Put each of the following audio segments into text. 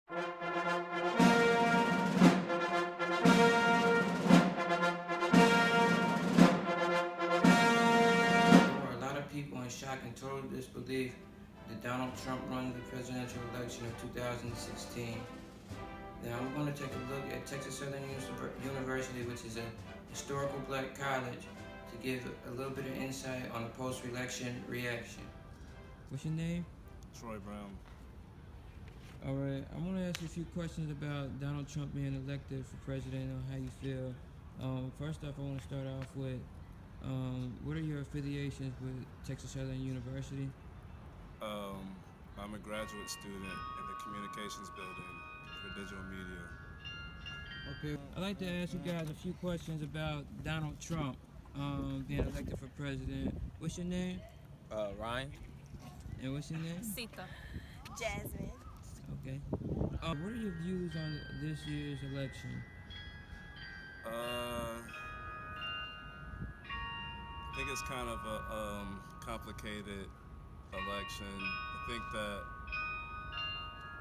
There were a lot of people in shock and total disbelief that Donald Trump won the presidential election of 2016. Now I'm going to take a look at Texas Southern University, which is a historical black college, to give a little bit of insight on the post-election reaction. What's your name? Troy Brown. All right, I want to ask you a few questions about Donald Trump being elected for president and how you feel. First off, I want to start off with what are your affiliations with Texas Southern University? I'm a graduate student in the communications building for digital media. Okay, I'd like to ask you guys a few questions about Donald Trump being elected for president. What's your name? Ryan. And what's your name? Sita. Jasmine. Okay. What are your views on this year's election? I think it's kind of a complicated election. I think that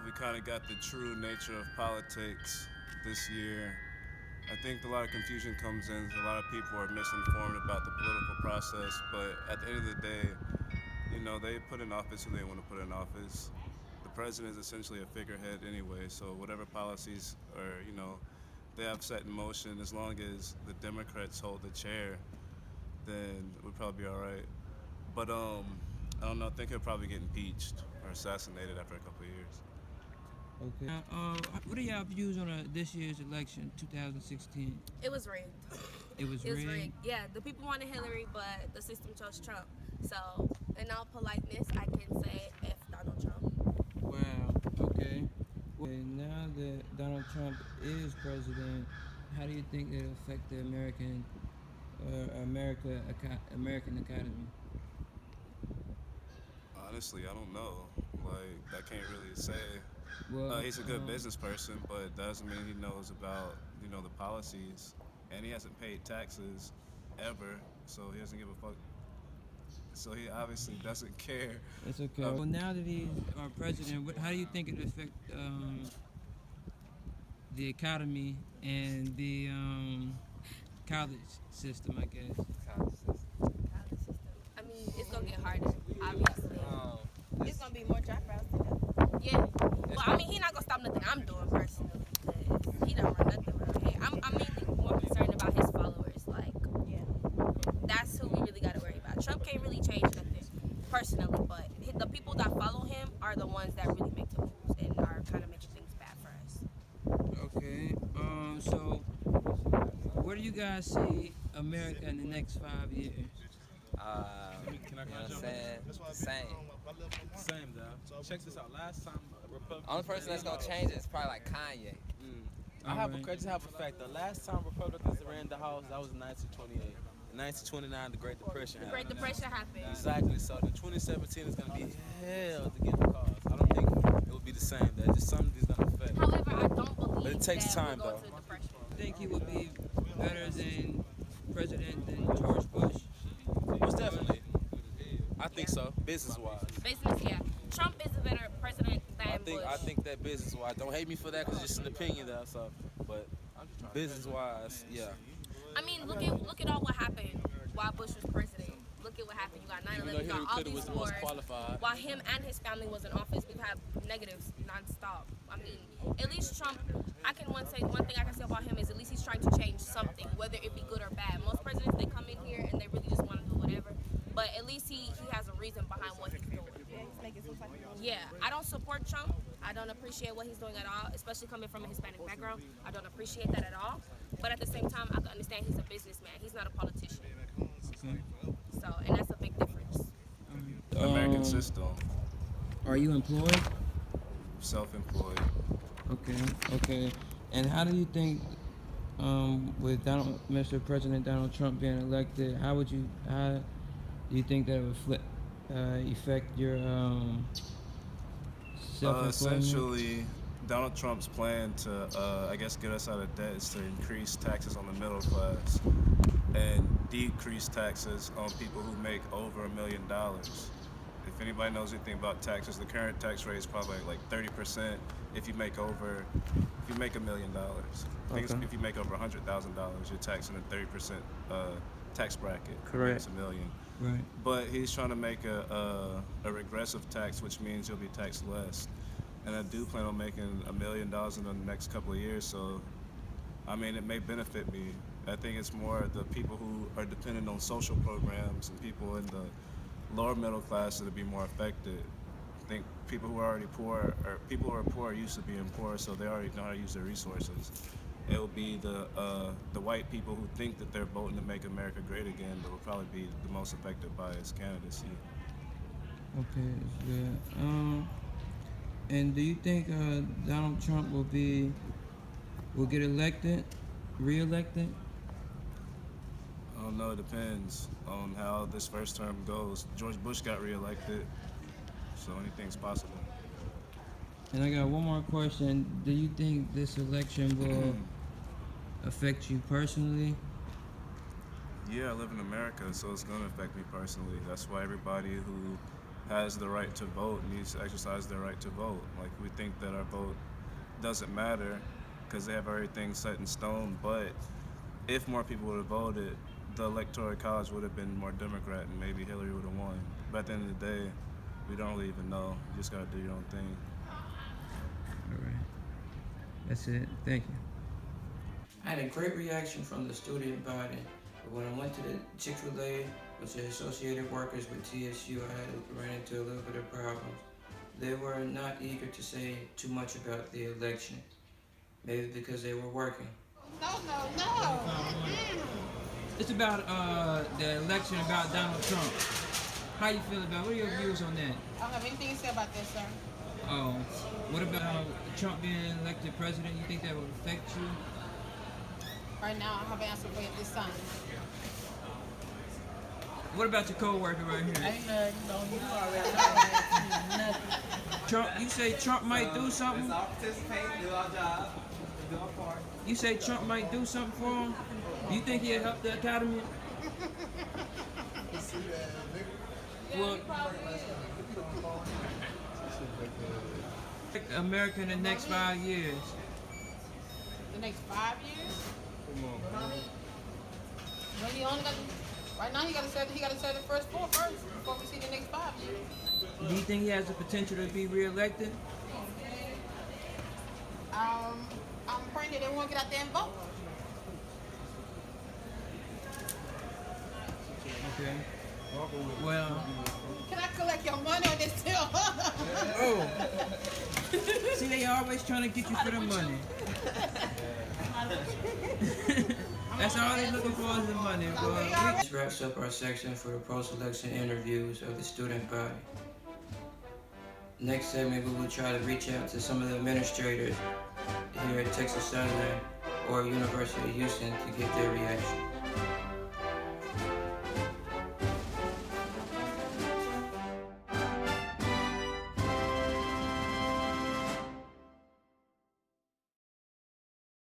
we kind of got the true nature of politics this year. I think a lot of confusion comes in. A lot of people are misinformed about the political process, but at the end of the day, you know, they put in office who they want to put in office. The president is essentially a figurehead anyway, so whatever policies are, you know, they have set in motion, as long as the Democrats hold the chair, then we'd probably be all right. But I don't know, I think he'll probably get impeached or assassinated after a couple of years. Okay. What are y'all views on this year's election, 2016? It was rigged. It was It was rigged? rigged. Yeah, the people wanted Hillary, but the system chose Trump. So, in all politeness, I can say F Donald Trump. Wow. Okay. Well, now that Donald Trump is president, how do you think it'll affect the American economy? Honestly, I don't know. Like, I can't really say. Well, He's a good business person, but doesn't mean he knows about, you know, the policies. And he hasn't paid taxes ever, so he doesn't give a fuck. So he obviously doesn't care. It's okay. Well, now that he's our president, how do you think it'll affect the economy and the college system, I guess? College system. I mean, it's gonna get harder, obviously. It's gonna be more dropouts too. Yeah. Well, I mean, he's not gonna stop nothing I'm doing personally, because he don't run nothing around here. I'm mainly more concerned about his followers. Like, Yeah. that's who we really gotta worry about. Trump can't really change nothing personally, but the people that follow him are the ones that really make the moves and are kind of making things bad for us. Okay. So where do you guys see America in the next 5 years? You know what I'm saying? Same though. Check this out. Last time Republicans. Only person that's gonna change it is probably like Kanye. I just have a fact. The last time Republicans ran the House, that was 1928. In 1929, the Great Depression The happened. Great Depression happened. Exactly. So the 2017 is gonna be hell to get the cause. I don't think it will be the same. There's just something that's gonna affect. However, I don't believe But it takes that time, we'll go though. to depression. I think he would be better than president than George Bush. Most definitely. I think so. Business wise. Business, yeah. Trump is a better president than Bush. I think that business wise. Don't hate me for that because it's just an opinion though. So, but business wise, yeah. I mean, look at all what happened while Bush was president. Look at what happened. You got 9/11, you got all Clinton these was the most wars. qualified. While him and his family was in office, we've had negatives nonstop. I mean, at least Trump, one thing I can say about him is at least he's trying to change something, whether it be good or bad. Most presidents, they come in here and they really just want to do whatever. But at least he has a reason behind what he's doing. Yeah, he's making some type of Yeah, I don't support Trump. I don't appreciate what he's doing at all, especially coming from a Hispanic background. I don't appreciate that at all. But at the same time, I can understand he's a businessman. He's not a politician. Okay. So, and that's a big difference. The American system, Are you employed? self-employed. Okay. And how do you think, with Mr. President Donald Trump being elected, how do you think that would affect your self-employment? Essentially, Donald Trump's plan to, I guess, get us out of debt is to increase taxes on the middle class and decrease taxes on people who make over $1 million. if anybody knows anything about taxes, the current tax rate is probably like 30% if you make $1 million. I think Okay. if you make over $100,000, you're taxing a 30% tax bracket. Correct. It's $1 million. Right. But he's trying to make a regressive tax, which means you'll be taxed less. And I do plan on making $1 million in the next couple of years. So, I mean, it may benefit me. I think it's more the people who are dependent on social programs and people in the lower middle class that'll be more affected. I think people who are already poor, or people who are poor are used to being poor, so they already know how to use their resources. It will be the white people who think that they're voting to make America great again that will probably be the most affected by his candidacy. Okay, that's good. And do you think Donald Trump will get elected, re-elected? I don't know, it depends on how this first term goes. George Bush got reelected, so anything's possible. And I got one more question. Do you think this election will affect you personally? Yeah, I live in America, so it's going to affect me personally. That's why everybody who has the right to vote needs to exercise their right to vote. Like, we think that our vote doesn't matter because they have everything set in stone, but if more people would have voted, the Electoral College would have been more Democrat and maybe Hillary would have won. But at the end of the day, we don't really even know. You just got to do your own thing. All right. That's it. Thank you. I had a great reaction from the student body. But when I went to the Chick-fil-A, which is Associated Workers with TSU, I had ran into a little bit of problems. They were not eager to say too much about the election. Maybe because they were working. No. It's about the election, about Donald Trump. How you feel about? What are your views on that? I don't have anything to say about that, sir. Oh, what about Trump being elected president? You think that would affect you? Right now, I have an answer for you this time. What about your co-worker right here? Ain't nothing. No, you already know. Nothing. Trump, you say Trump might do something? Let's all participate, do our job, do our part. You say Trump might do something for him? Do you think he'll help the academy? Well, America in the next 5 years. The next 5 years? Well, he only got. Right now, he got to say the first 4 first before we see the next 5 years. Do you think he has the potential to be reelected? I'm praying that everyone get out there and vote. Okay. Well, Can I collect your money on this still? oh. See, they always trying to get you for the money. That's all they're looking for is the money. Well, this wraps up our section for the post-election interviews of the student body. Next segment, we will try to reach out to some of the administrators here at Texas Southern or University of Houston to get their reaction.